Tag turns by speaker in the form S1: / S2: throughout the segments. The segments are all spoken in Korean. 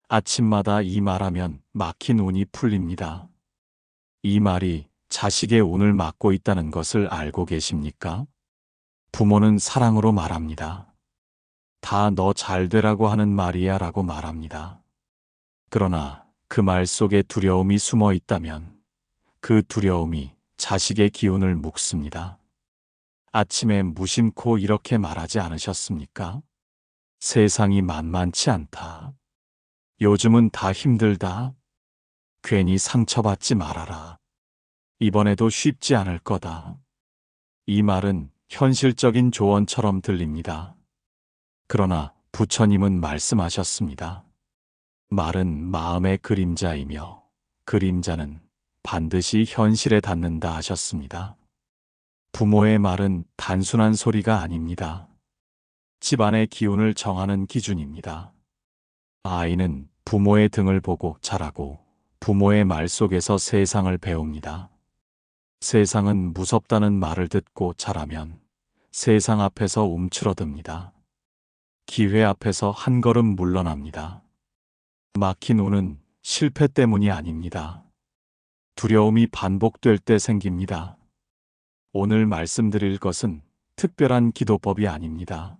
S1: 아침마다 이 말하면 막힌 운이 풀립니다. 이 말이 자식의 운을 막고 있다는 것을 알고 계십니까? 부모는 사랑으로 말합니다. 다 너 잘 되라고 하는 말이야 라고 말합니다. 그러나 그 말 속에 두려움이 숨어 있다면 그 두려움이 자식의 기운을 묶습니다. 아침에 무심코 이렇게 말하지 않으셨습니까? 세상이 만만치 않다. 요즘은 다 힘들다. 괜히 상처받지 말아라. 이번에도 쉽지 않을 거다. 이 말은 현실적인 조언처럼 들립니다. 그러나 부처님은 말씀하셨습니다. 말은 마음의 그림자이며 그림자는 반드시 현실에 닿는다 하셨습니다. 부모의 말은 단순한 소리가 아닙니다. 집안의 기운을 정하는 기준입니다. 아이는 부모의 등을 보고 자라고 부모의 말 속에서 세상을 배웁니다. 세상은 무섭다는 말을 듣고 자라면 세상 앞에서 움츠러듭니다. 기회 앞에서 한 걸음 물러납니다. 막힌 운은 실패 때문이 아닙니다. 두려움이 반복될 때 생깁니다. 오늘 말씀드릴 것은 특별한 기도법이 아닙니다.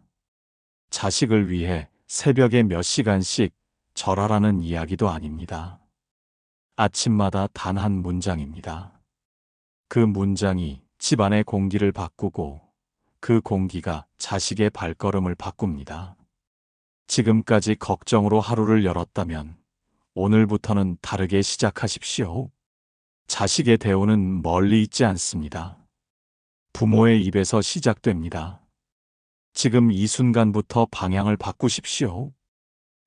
S1: 자식을 위해 새벽에 몇 시간씩 절하라는 이야기도 아닙니다. 아침마다 단 한 문장입니다. 그 문장이 집안의 공기를 바꾸고 그 공기가 자식의 발걸음을 바꿉니다. 지금까지 걱정으로 하루를 열었다면 오늘부터는 다르게 시작하십시오. 자식의 대우는 멀리 있지 않습니다. 부모의 입에서 시작됩니다. 지금 이 순간부터 방향을 바꾸십시오.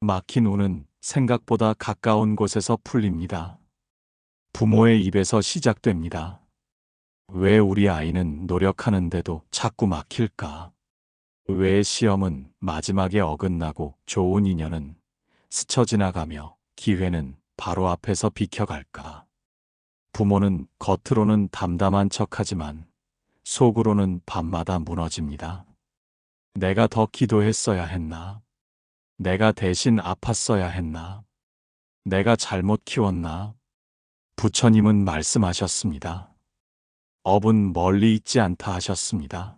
S1: 막힌 운은 생각보다 가까운 곳에서 풀립니다. 부모의 입에서 시작됩니다. 왜 우리 아이는 노력하는데도 자꾸 막힐까? 왜 시험은 마지막에 어긋나고 좋은 인연은 스쳐 지나가며 기회는 바로 앞에서 비켜갈까? 부모는 겉으로는 담담한 척하지만 속으로는 밤마다 무너집니다. 내가 더 기도했어야 했나? 내가 대신 아팠어야 했나? 내가 잘못 키웠나? 부처님은 말씀하셨습니다. 업은 멀리 있지 않다 하셨습니다.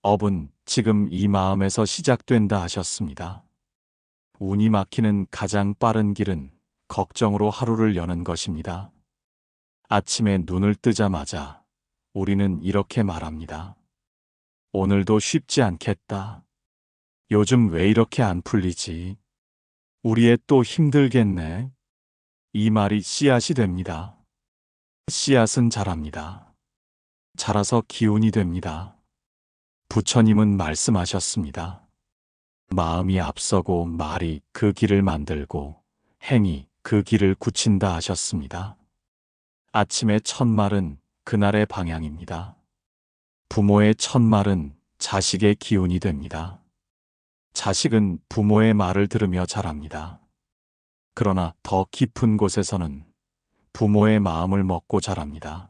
S1: 업은 지금 이 마음에서 시작된다 하셨습니다. 운이 막히는 가장 빠른 길은 걱정으로 하루를 여는 것입니다. 아침에 눈을 뜨자마자 우리는 이렇게 말합니다. 오늘도 쉽지 않겠다. 요즘 왜 이렇게 안 풀리지? 우리 애 또 힘들겠네. 이 말이 씨앗이 됩니다. 씨앗은 자랍니다. 자라서 기운이 됩니다. 부처님은 말씀하셨습니다. 마음이 앞서고 말이 그 길을 만들고 행이 그 길을 굳힌다 하셨습니다. 아침의 첫 말은 그날의 방향입니다. 부모의 첫 말은 자식의 기운이 됩니다. 자식은 부모의 말을 들으며 자랍니다. 그러나 더 깊은 곳에서는 부모의 마음을 먹고 자랍니다.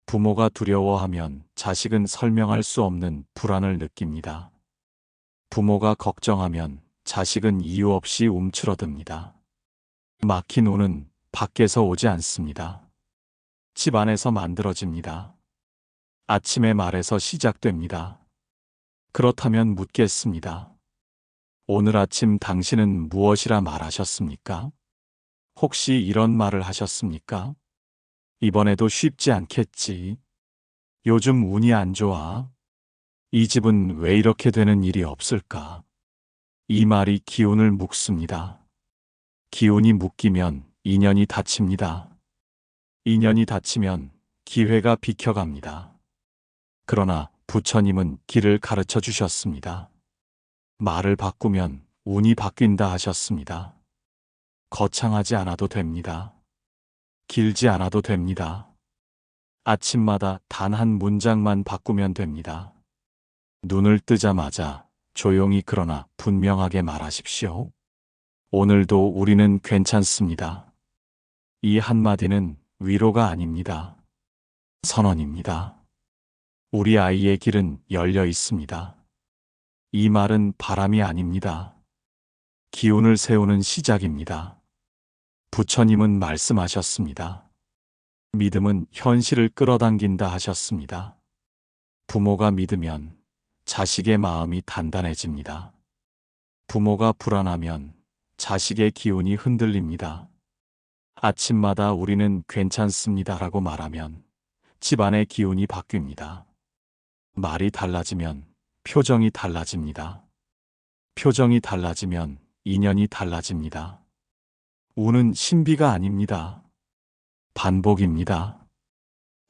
S1: 부모가 두려워하면 자식은 설명할 수 없는 불안을 느낍니다. 부모가 걱정하면 자식은 이유 없이 움츠러듭니다. 막힌 운은 밖에서 오지 않습니다. 집 안에서 만들어집니다. 아침의 말에서 시작됩니다. 그렇다면 묻겠습니다. 오늘 아침 당신은 무엇이라 말하셨습니까? 혹시 이런 말을 하셨습니까? 이번에도 쉽지 않겠지. 요즘 운이 안 좋아. 이 집은 왜 이렇게 되는 일이 없을까? 이 말이 기운을 묶습니다. 기운이 묶이면 인연이 닫힙니다. 인연이 닫히면 기회가 비켜갑니다. 그러나 부처님은 길을 가르쳐 주셨습니다. 말을 바꾸면 운이 바뀐다 하셨습니다. 거창하지 않아도 됩니다. 길지 않아도 됩니다. 아침마다 단 한 문장만 바꾸면 됩니다. 눈을 뜨자마자 조용히 그러나 분명하게 말하십시오. 오늘도 우리는 괜찮습니다. 이 한마디는 위로가 아닙니다. 선언입니다. 우리 아이의 길은 열려 있습니다. 이 말은 바람이 아닙니다. 기운을 세우는 시작입니다. 부처님은 말씀하셨습니다. 믿음은 현실을 끌어당긴다 하셨습니다. 부모가 믿으면 자식의 마음이 단단해집니다. 부모가 불안하면 자식의 기운이 흔들립니다. 아침마다 우리는 괜찮습니다라고 말하면 집안의 기운이 바뀝니다. 말이 달라지면 표정이 달라집니다. 표정이 달라지면 인연이 달라집니다. 운은 신비가 아닙니다. 반복입니다.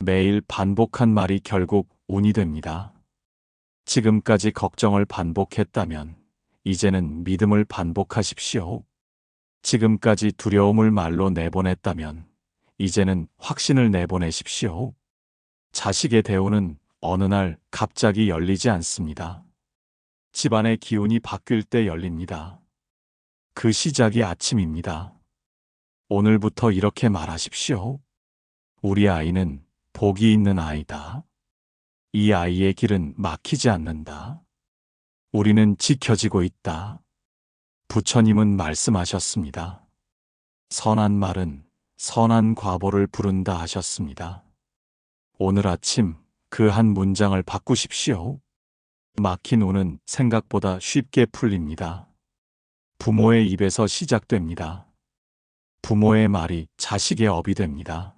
S1: 매일 반복한 말이 결국 운이 됩니다. 지금까지 걱정을 반복했다면 이제는 믿음을 반복하십시오. 지금까지 두려움을 말로 내보냈다면 이제는 확신을 내보내십시오. 자식의 대우는 어느 날 갑자기 열리지 않습니다. 집안의 기운이 바뀔 때 열립니다. 그 시작이 아침입니다. 오늘부터 이렇게 말하십시오. 우리 아이는 복이 있는 아이다. 이 아이의 길은 막히지 않는다. 우리는 지켜지고 있다. 부처님은 말씀하셨습니다. 선한 말은 선한 과보를 부른다 하셨습니다. 오늘 아침 그 한 문장을 바꾸십시오. 막힌 운은 생각보다 쉽게 풀립니다. 부모의 입에서 시작됩니다. 부모의 말이 자식의 업이 됩니다.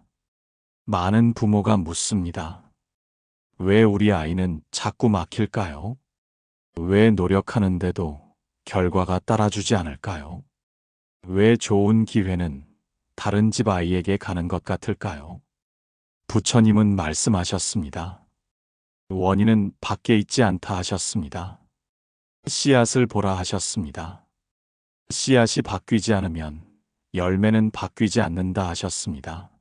S1: 많은 부모가 묻습니다. 왜 우리 아이는 자꾸 막힐까요? 왜 노력하는데도 결과가 따라주지 않을까요? 왜 좋은 기회는 다른 집 아이에게 가는 것 같을까요? 부처님은 말씀하셨습니다. 원인은 밖에 있지 않다 하셨습니다. 씨앗을 보라 하셨습니다. 씨앗이 바뀌지 않으면 열매는 바뀌지 않는다 하셨습니다.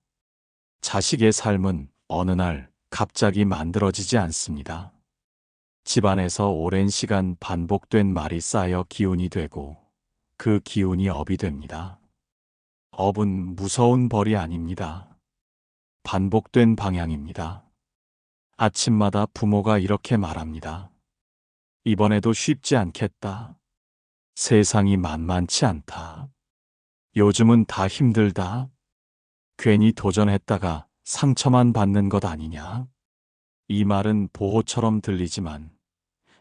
S1: 자식의 삶은 어느 날 갑자기 만들어지지 않습니다. 집안에서 오랜 시간 반복된 말이 쌓여 기운이 되고 그 기운이 업이 됩니다. 업은 무서운 벌이 아닙니다. 반복된 방향입니다. 아침마다 부모가 이렇게 말합니다. 이번에도 쉽지 않겠다. 세상이 만만치 않다. 요즘은 다 힘들다. 괜히 도전했다가 상처만 받는 것 아니냐. 이 말은 보호처럼 들리지만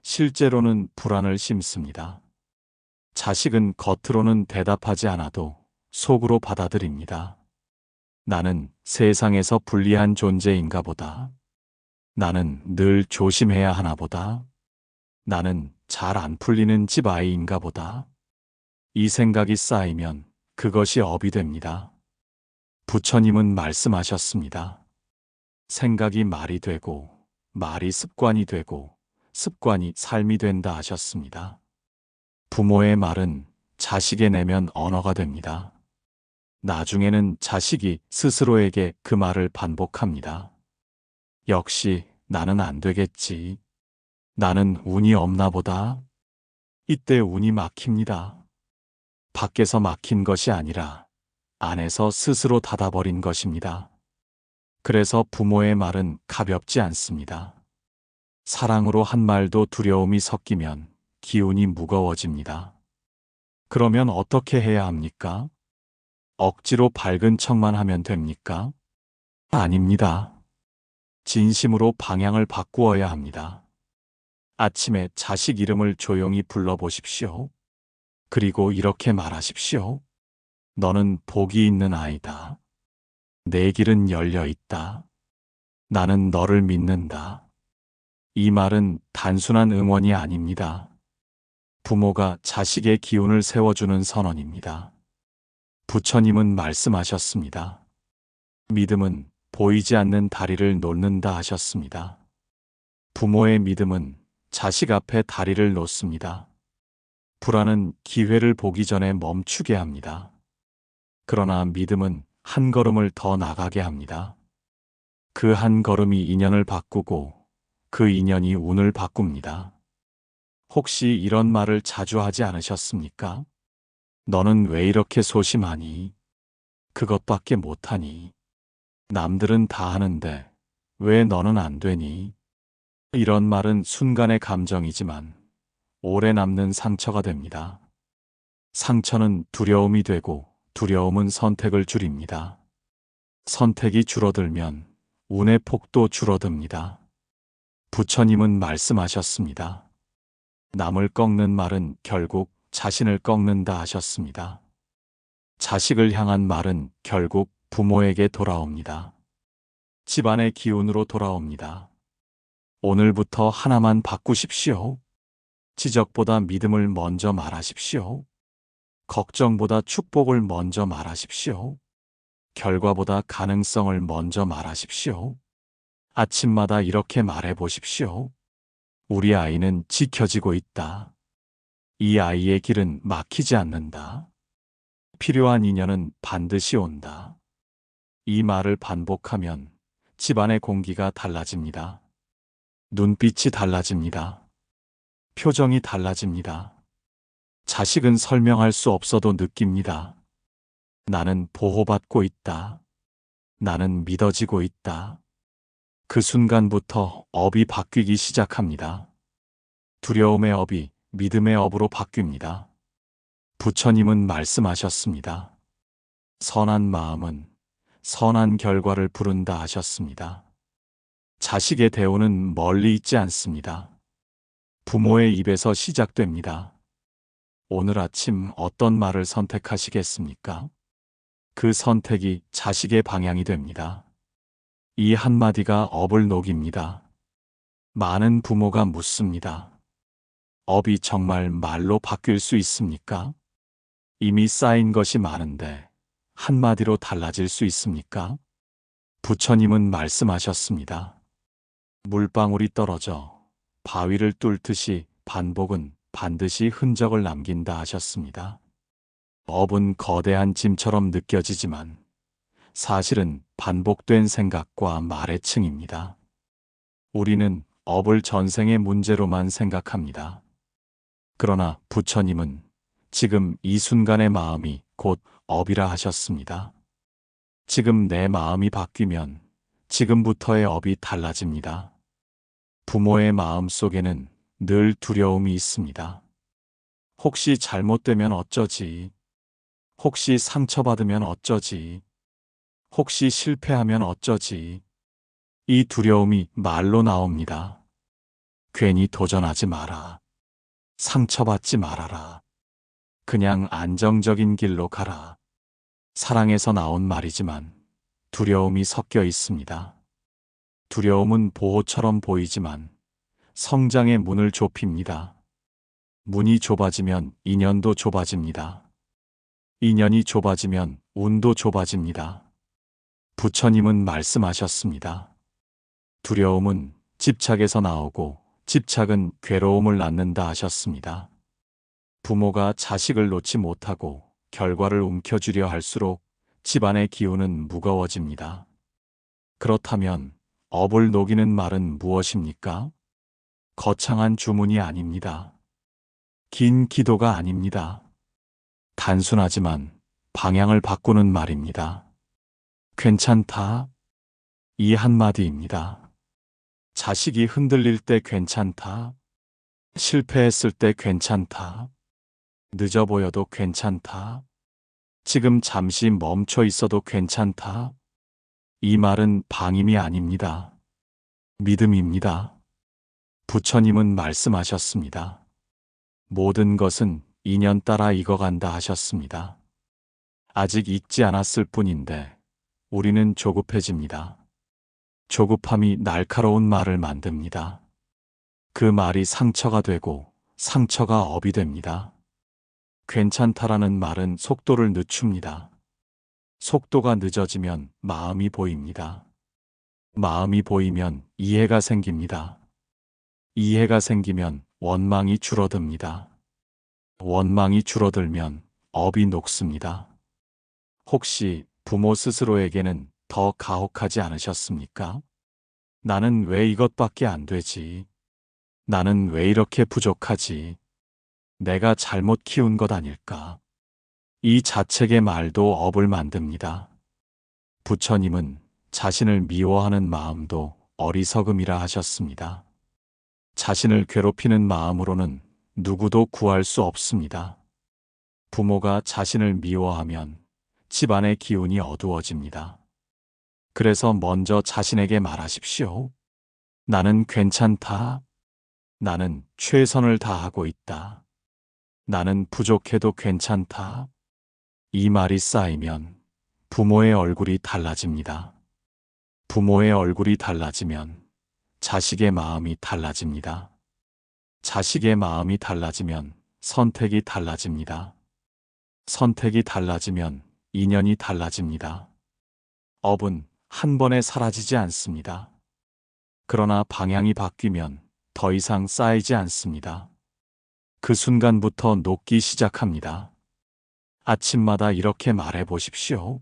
S1: 실제로는 불안을 심습니다. 자식은 겉으로는 대답하지 않아도 속으로 받아들입니다. 나는 세상에서 불리한 존재인가 보다. 나는 늘 조심해야 하나 보다. 나는 잘 안 풀리는 집 아이인가 보다. 이 생각이 쌓이면 그것이 업이 됩니다. 부처님은 말씀하셨습니다. 생각이 말이 되고 말이 습관이 되고 습관이 삶이 된다 하셨습니다. 부모의 말은 자식의 내면 언어가 됩니다. 나중에는 자식이 스스로에게 그 말을 반복합니다. 역시 나는 안 되겠지. 나는 운이 없나 보다. 이때 운이 막힙니다. 밖에서 막힌 것이 아니라 안에서 스스로 닫아버린 것입니다. 그래서 부모의 말은 가볍지 않습니다. 사랑으로 한 말도 두려움이 섞이면 기운이 무거워집니다. 그러면 어떻게 해야 합니까? 억지로 밝은 척만 하면 됩니까? 아닙니다. 진심으로 방향을 바꾸어야 합니다. 아침에 자식 이름을 조용히 불러보십시오. 그리고 이렇게 말하십시오. 너는 복이 있는 아이다. 내 길은 열려 있다. 나는 너를 믿는다. 이 말은 단순한 응원이 아닙니다. 부모가 자식의 기운을 세워주는 선언입니다. 부처님은 말씀하셨습니다. 믿음은 보이지 않는 다리를 놓는다 하셨습니다. 부모의 믿음은 자식 앞에 다리를 놓습니다. 불안은 기회를 보기 전에 멈추게 합니다. 그러나 믿음은 한 걸음을 더 나가게 합니다. 그 한 걸음이 인연을 바꾸고 그 인연이 운을 바꿉니다. 혹시 이런 말을 자주 하지 않으셨습니까? 너는 왜 이렇게 소심하니? 그것밖에 못하니? 남들은 다 하는데 왜 너는 안 되니? 이런 말은 순간의 감정이지만 오래 남는 상처가 됩니다. 상처는 두려움이 되고 두려움은 선택을 줄입니다. 선택이 줄어들면 운의 폭도 줄어듭니다. 부처님은 말씀하셨습니다. 남을 꺾는 말은 결국 자신을 꺾는다 하셨습니다. 자식을 향한 말은 결국 부모에게 돌아옵니다. 집안의 기운으로 돌아옵니다. 오늘부터 하나만 바꾸십시오. 지적보다 믿음을 먼저 말하십시오. 걱정보다 축복을 먼저 말하십시오. 결과보다 가능성을 먼저 말하십시오. 아침마다 이렇게 말해 보십시오. 우리 아이는 지켜지고 있다. 이 아이의 길은 막히지 않는다. 필요한 인연은 반드시 온다. 이 말을 반복하면 집안의 공기가 달라집니다. 눈빛이 달라집니다. 표정이 달라집니다. 자식은 설명할 수 없어도 느낍니다. 나는 보호받고 있다. 나는 믿어지고 있다. 그 순간부터 업이 바뀌기 시작합니다. 두려움의 업이 믿음의 업으로 바뀝니다. 부처님은 말씀하셨습니다. 선한 마음은 선한 결과를 부른다 하셨습니다. 자식의 대우는 멀리 있지 않습니다. 부모의 입에서 시작됩니다. 오늘 아침 어떤 말을 선택하시겠습니까? 그 선택이 자식의 방향이 됩니다. 이 한마디가 업을 녹입니다. 많은 부모가 묻습니다. 업이 정말 말로 바뀔 수 있습니까? 이미 쌓인 것이 많은데 한마디로 달라질 수 있습니까? 부처님은 말씀하셨습니다. 물방울이 떨어져 바위를 뚫듯이 반복은 반드시 흔적을 남긴다 하셨습니다. 업은 거대한 짐처럼 느껴지지만 사실은 반복된 생각과 말의 층입니다. 우리는 업을 전생의 문제로만 생각합니다. 그러나 부처님은 지금 이 순간의 마음이 곧 업이라 하셨습니다. 지금 내 마음이 바뀌면 지금부터의 업이 달라집니다. 부모의 마음 속에는 늘 두려움이 있습니다. 혹시 잘못되면 어쩌지? 혹시 상처받으면 어쩌지? 혹시 실패하면 어쩌지? 이 두려움이 말로 나옵니다. 괜히 도전하지 마라. 상처받지 말아라. 그냥 안정적인 길로 가라. 사랑에서 나온 말이지만 두려움이 섞여 있습니다. 두려움은 보호처럼 보이지만 성장의 문을 좁힙니다. 문이 좁아지면 인연도 좁아집니다. 인연이 좁아지면 운도 좁아집니다. 부처님은 말씀하셨습니다. 두려움은 집착에서 나오고 집착은 괴로움을 낳는다 하셨습니다. 부모가 자식을 놓지 못하고 결과를 움켜쥐려 할수록 집안의 기운은 무거워집니다. 그렇다면 업을 녹이는 말은 무엇입니까? 거창한 주문이 아닙니다. 긴 기도가 아닙니다. 단순하지만 방향을 바꾸는 말입니다. 괜찮다. 이 한마디입니다. 자식이 흔들릴 때 괜찮다. 실패했을 때 괜찮다. 늦어 보여도 괜찮다. 지금 잠시 멈춰 있어도 괜찮다. 이 말은 방임이 아닙니다. 믿음입니다. 부처님은 말씀하셨습니다. 모든 것은 인연 따라 익어간다 하셨습니다. 아직 익지 않았을 뿐인데 우리는 조급해집니다. 조급함이 날카로운 말을 만듭니다. 그 말이 상처가 되고 상처가 업이 됩니다. 괜찮다라는 말은 속도를 늦춥니다. 속도가 늦어지면 마음이 보입니다. 마음이 보이면 이해가 생깁니다. 이해가 생기면 원망이 줄어듭니다. 원망이 줄어들면 업이 녹습니다. 혹시 부모 스스로에게는 더 가혹하지 않으셨습니까? 나는 왜 이것밖에 안 되지? 나는 왜 이렇게 부족하지? 내가 잘못 키운 것 아닐까? 이 자책의 말도 업을 만듭니다. 부처님은 자신을 미워하는 마음도 어리석음이라 하셨습니다. 자신을 괴롭히는 마음으로는 누구도 구할 수 없습니다. 부모가 자신을 미워하면 집안의 기운이 어두워집니다. 그래서 먼저 자신에게 말하십시오. 나는 괜찮다. 나는 최선을 다하고 있다. 나는 부족해도 괜찮다. 이 말이 쌓이면 부모의 얼굴이 달라집니다. 부모의 얼굴이 달라지면 자식의 마음이 달라집니다. 자식의 마음이 달라지면 선택이 달라집니다. 선택이 달라지면 인연이 달라집니다. 업은 한 번에 사라지지 않습니다. 그러나 방향이 바뀌면 더 이상 쌓이지 않습니다. 그 순간부터 녹기 시작합니다. 아침마다 이렇게 말해 보십시오.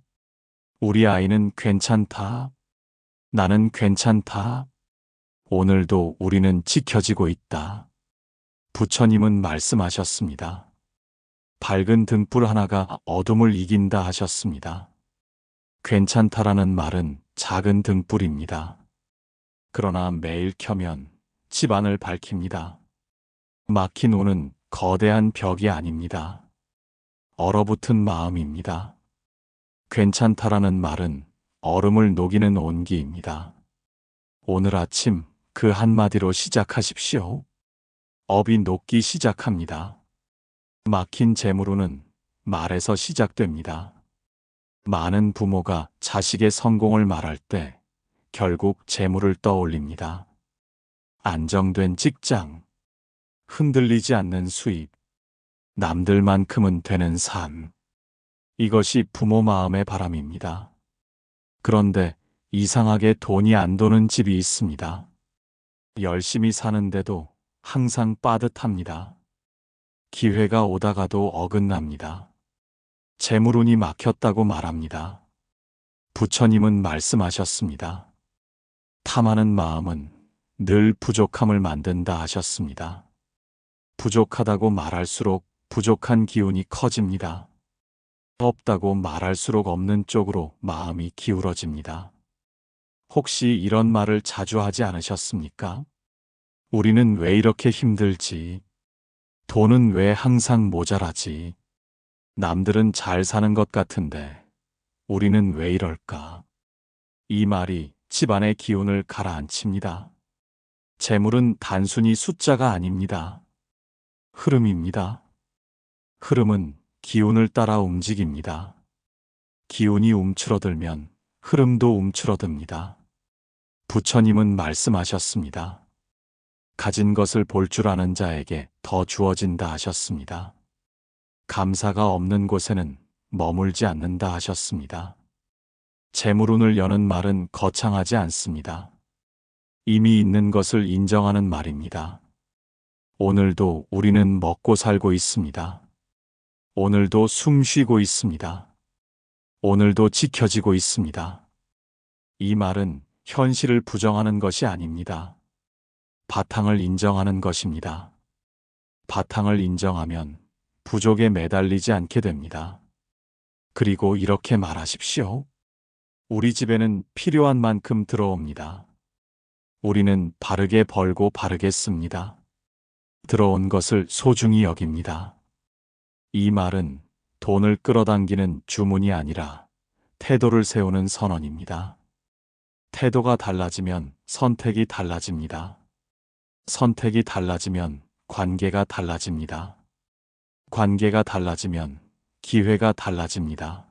S1: 우리 아이는 괜찮다. 나는 괜찮다. 오늘도 우리는 지켜지고 있다. 부처님은 말씀하셨습니다. 밝은 등불 하나가 어둠을 이긴다 하셨습니다. 괜찮다라는 말은 작은 등불입니다. 그러나 매일 켜면 집안을 밝힙니다. 막힌 운은 거대한 벽이 아닙니다. 얼어붙은 마음입니다. 괜찮다라는 말은 얼음을 녹이는 온기입니다. 오늘 아침 그 한마디로 시작하십시오. 업이 녹기 시작합니다. 막힌 재물운은 말에서 시작됩니다. 많은 부모가 자식의 성공을 말할 때 결국 재물을 떠올립니다. 안정된 직장, 흔들리지 않는 수입, 남들만큼은 되는 삶. 이것이 부모 마음의 바람입니다. 그런데 이상하게 돈이 안 도는 집이 있습니다. 열심히 사는데도 항상 빠듯합니다. 기회가 오다가도 어긋납니다. 재물운이 막혔다고 말합니다. 부처님은 말씀하셨습니다. 탐하는 마음은 늘 부족함을 만든다 하셨습니다. 부족하다고 말할수록 부족한 기운이 커집니다. 없다고 말할수록 없는 쪽으로 마음이 기울어집니다. 혹시 이런 말을 자주 하지 않으셨습니까? 우리는 왜 이렇게 힘들지? 돈은 왜 항상 모자라지? 남들은 잘 사는 것 같은데 우리는 왜 이럴까? 이 말이 집안의 기운을 가라앉힙니다. 재물은 단순히 숫자가 아닙니다. 흐름입니다. 흐름은 기운을 따라 움직입니다. 기운이 움츠러들면 흐름도 움츠러듭니다. 부처님은 말씀하셨습니다. 가진 것을 볼 줄 아는 자에게 더 주어진다 하셨습니다. 감사가 없는 곳에는 머물지 않는다 하셨습니다. 재물운을 여는 말은 거창하지 않습니다. 이미 있는 것을 인정하는 말입니다. 오늘도 우리는 먹고 살고 있습니다. 오늘도 숨 쉬고 있습니다. 오늘도 지켜지고 있습니다. 이 말은 현실을 부정하는 것이 아닙니다. 바탕을 인정하는 것입니다. 바탕을 인정하면 부족에 매달리지 않게 됩니다. 그리고 이렇게 말하십시오. 우리 집에는 필요한 만큼 들어옵니다. 우리는 바르게 벌고 바르게 씁니다. 들어온 것을 소중히 여깁니다. 이 말은 돈을 끌어당기는 주문이 아니라 태도를 세우는 선언입니다. 태도가 달라지면 선택이 달라집니다. 선택이 달라지면 관계가 달라집니다. 관계가 달라지면 기회가 달라집니다.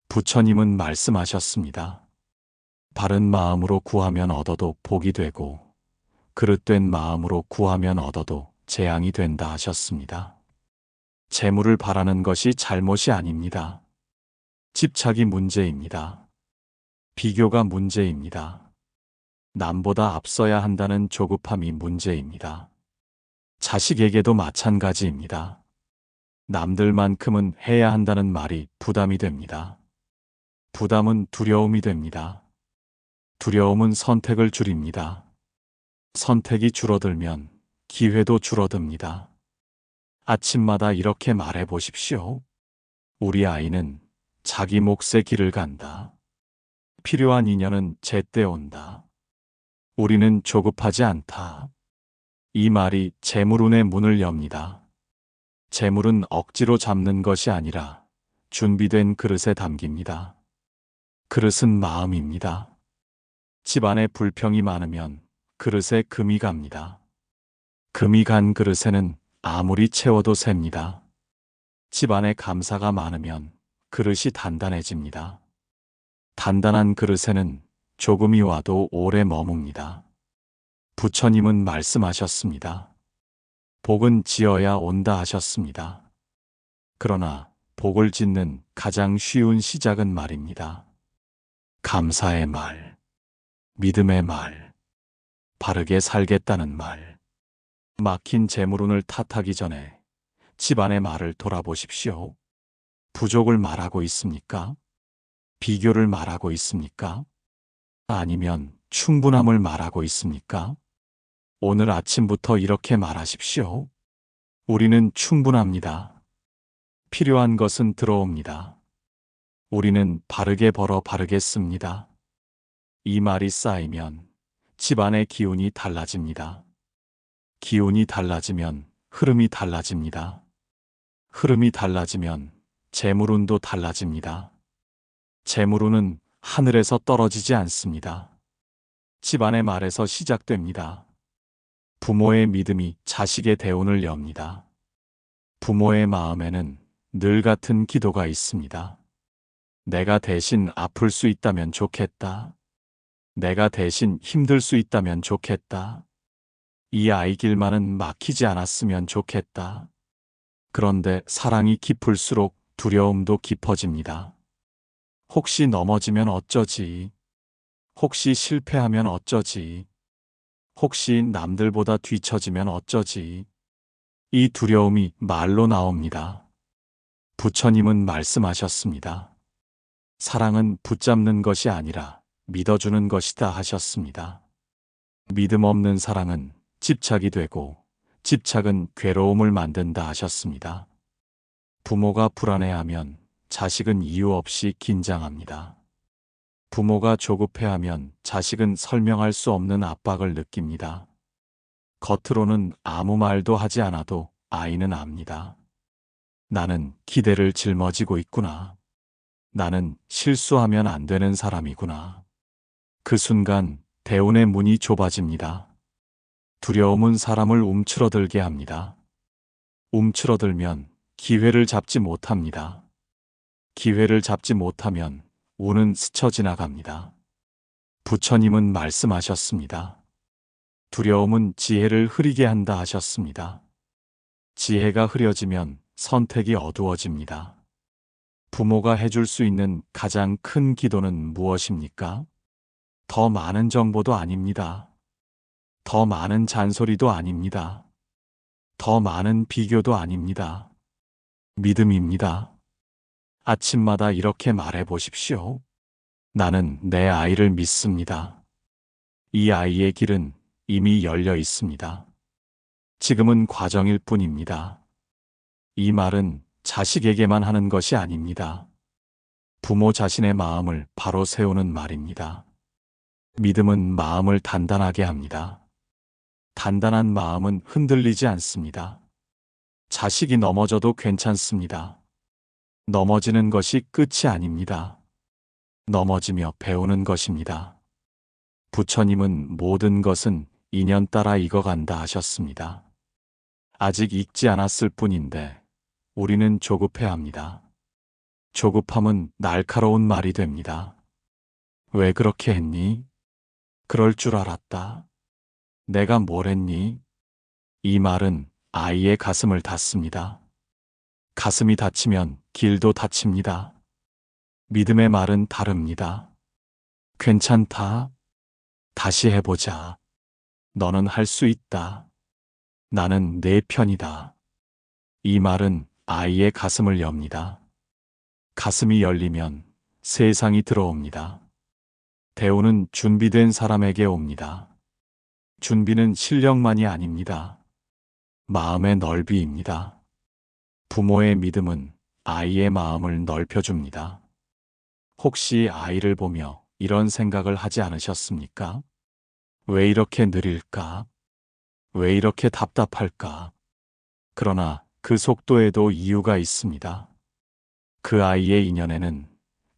S1: 부처님은 말씀하셨습니다. 바른 마음으로 구하면 얻어도 복이 되고 그릇된 마음으로 구하면 얻어도 재앙이 된다 하셨습니다. 재물을 바라는 것이 잘못이 아닙니다. 집착이 문제입니다. 비교가 문제입니다. 남보다 앞서야 한다는 조급함이 문제입니다. 자식에게도 마찬가지입니다. 남들만큼은 해야 한다는 말이 부담이 됩니다. 부담은 두려움이 됩니다. 두려움은 선택을 줄입니다. 선택이 줄어들면 기회도 줄어듭니다. 아침마다 이렇게 말해 보십시오. 우리 아이는 자기 몫의 길을 간다. 필요한 인연은 제때 온다. 우리는 조급하지 않다. 이 말이 재물운의 문을 엽니다. 재물은 억지로 잡는 것이 아니라 준비된 그릇에 담깁니다. 그릇은 마음입니다. 집안에 불평이 많으면 그릇에 금이 갑니다. 금이 간 그릇에는 아무리 채워도 셉니다. 집안에 감사가 많으면 그릇이 단단해집니다. 단단한 그릇에는 조금이 와도 오래 머뭅니다. 부처님은 말씀하셨습니다. 복은 지어야 온다 하셨습니다. 그러나 복을 짓는 가장 쉬운 시작은 말입니다. 감사의 말, 믿음의 말, 바르게 살겠다는 말. 막힌 재물운을 탓하기 전에 집안의 말을 돌아보십시오. 부족을 말하고 있습니까? 비교를 말하고 있습니까? 아니면 충분함을 말하고 있습니까? 오늘 아침부터 이렇게 말하십시오. 우리는 충분합니다. 필요한 것은 들어옵니다. 우리는 바르게 벌어 바르게 씁니다. 이 말이 쌓이면 집안의 기운이 달라집니다. 기운이 달라지면 흐름이 달라집니다. 흐름이 달라지면 재물운도 달라집니다. 재물운은 하늘에서 떨어지지 않습니다. 집안의 말에서 시작됩니다. 부모의 믿음이 자식의 대운을 엽니다. 부모의 마음에는 늘 같은 기도가 있습니다. 내가 대신 아플 수 있다면 좋겠다. 내가 대신 힘들 수 있다면 좋겠다. 이 아이 길만은 막히지 않았으면 좋겠다. 그런데 사랑이 깊을수록 두려움도 깊어집니다. 혹시 넘어지면 어쩌지? 혹시 실패하면 어쩌지? 혹시 남들보다 뒤처지면 어쩌지? 이 두려움이 말로 나옵니다. 부처님은 말씀하셨습니다. 사랑은 붙잡는 것이 아니라 믿어주는 것이다 하셨습니다. 믿음 없는 사랑은 집착이 되고 집착은 괴로움을 만든다 하셨습니다. 부모가 불안해하면 자식은 이유 없이 긴장합니다. 부모가 조급해하면 자식은 설명할 수 없는 압박을 느낍니다. 겉으로는 아무 말도 하지 않아도 아이는 압니다. 나는 기대를 짊어지고 있구나. 나는 실수하면 안 되는 사람이구나. 그 순간 대운의 문이 좁아집니다. 두려움은 사람을 움츠러들게 합니다. 움츠러들면 기회를 잡지 못합니다. 기회를 잡지 못하면 운은 스쳐 지나갑니다. 부처님은 말씀하셨습니다. 두려움은 지혜를 흐리게 한다 하셨습니다. 지혜가 흐려지면 선택이 어두워집니다. 부모가 해줄 수 있는 가장 큰 기도는 무엇입니까? 더 많은 정보도 아닙니다. 더 많은 잔소리도 아닙니다. 더 많은 비교도 아닙니다. 믿음입니다. 아침마다 이렇게 말해 보십시오. 나는 내 아이를 믿습니다. 이 아이의 길은 이미 열려 있습니다. 지금은 과정일 뿐입니다. 이 말은 자식에게만 하는 것이 아닙니다. 부모 자신의 마음을 바로 세우는 말입니다. 믿음은 마음을 단단하게 합니다. 단단한 마음은 흔들리지 않습니다. 자식이 넘어져도 괜찮습니다. 넘어지는 것이 끝이 아닙니다. 넘어지며 배우는 것입니다. 부처님은 모든 것은 인연 따라 익어간다 하셨습니다. 아직 익지 않았을 뿐인데 우리는 조급해합니다. 조급함은 날카로운 말이 됩니다. 왜 그렇게 했니? 그럴 줄 알았다. 내가 뭘 했니? 이 말은 아이의 가슴을 닫습니다. 가슴이 닫히면 길도 닫힙니다. 믿음의 말은 다릅니다. 괜찮다. 다시 해보자. 너는 할 수 있다. 나는 내 편이다. 이 말은 아이의 가슴을 엽니다. 가슴이 열리면 세상이 들어옵니다. 대우는 준비된 사람에게 옵니다. 준비는 실력만이 아닙니다. 마음의 넓이입니다. 부모의 믿음은 아이의 마음을 넓혀줍니다. 혹시 아이를 보며 이런 생각을 하지 않으셨습니까? 왜 이렇게 느릴까? 왜 이렇게 답답할까? 그러나 그 속도에도 이유가 있습니다. 그 아이의 인연에는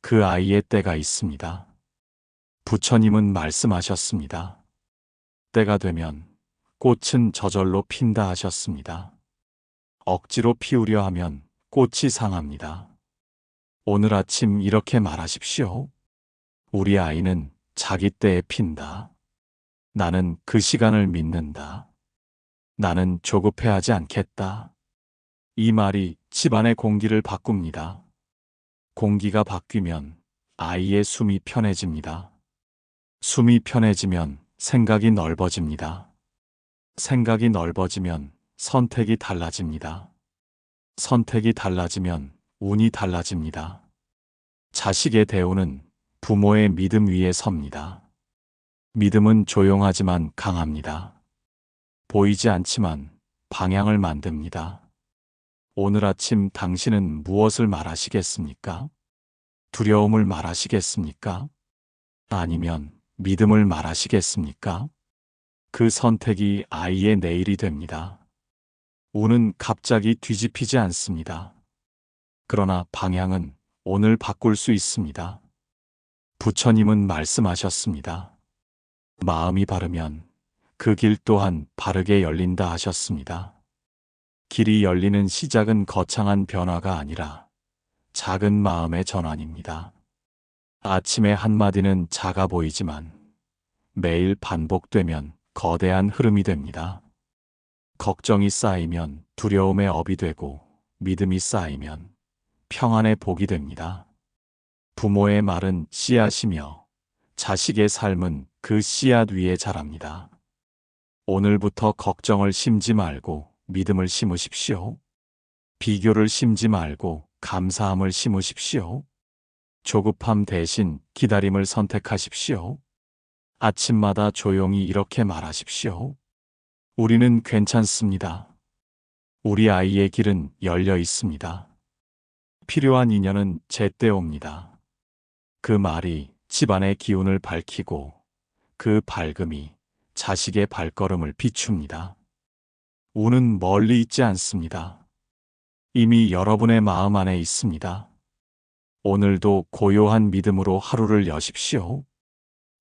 S1: 그 아이의 때가 있습니다. 부처님은 말씀하셨습니다. 때가 되면 꽃은 저절로 핀다 하셨습니다. 억지로 피우려 하면 꽃이 상합니다. 오늘 아침 이렇게 말하십시오. 우리 아이는 자기 때에 핀다. 나는 그 시간을 믿는다. 나는 조급해하지 않겠다. 이 말이 집안의 공기를 바꿉니다. 공기가 바뀌면 아이의 숨이 편해집니다. 숨이 편해지면 생각이 넓어집니다. 생각이 넓어지면 선택이 달라집니다. 선택이 달라지면 운이 달라집니다. 자식의 대우는 부모의 믿음 위에 섭니다. 믿음은 조용하지만 강합니다. 보이지 않지만 방향을 만듭니다. 오늘 아침 당신은 무엇을 말하시겠습니까? 두려움을 말하시겠습니까? 아니면 믿음을 말하시겠습니까? 그 선택이 아이의 내일이 됩니다. 운은 갑자기 뒤집히지 않습니다. 그러나 방향은 오늘 바꿀 수 있습니다. 부처님은 말씀하셨습니다. 마음이 바르면 그 길 또한 바르게 열린다 하셨습니다. 길이 열리는 시작은 거창한 변화가 아니라 작은 마음의 전환입니다. 아침의 한마디는 작아 보이지만 매일 반복되면 거대한 흐름이 됩니다. 걱정이 쌓이면 두려움의 업이 되고 믿음이 쌓이면 평안의 복이 됩니다. 부모의 말은 씨앗이며 자식의 삶은 그 씨앗 위에 자랍니다. 오늘부터 걱정을 심지 말고 믿음을 심으십시오. 비교를 심지 말고 감사함을 심으십시오. 조급함 대신 기다림을 선택하십시오. 아침마다 조용히 이렇게 말하십시오. 우리는 괜찮습니다. 우리 아이의 길은 열려 있습니다. 필요한 인연은 제때 옵니다. 그 말이 집안의 기운을 밝히고 그 밝음이 자식의 발걸음을 비춥니다. 운은 멀리 있지 않습니다. 이미 여러분의 마음 안에 있습니다. 오늘도 고요한 믿음으로 하루를 여십시오.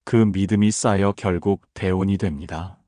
S1: 그 믿음이 쌓여 결국 대운이 됩니다.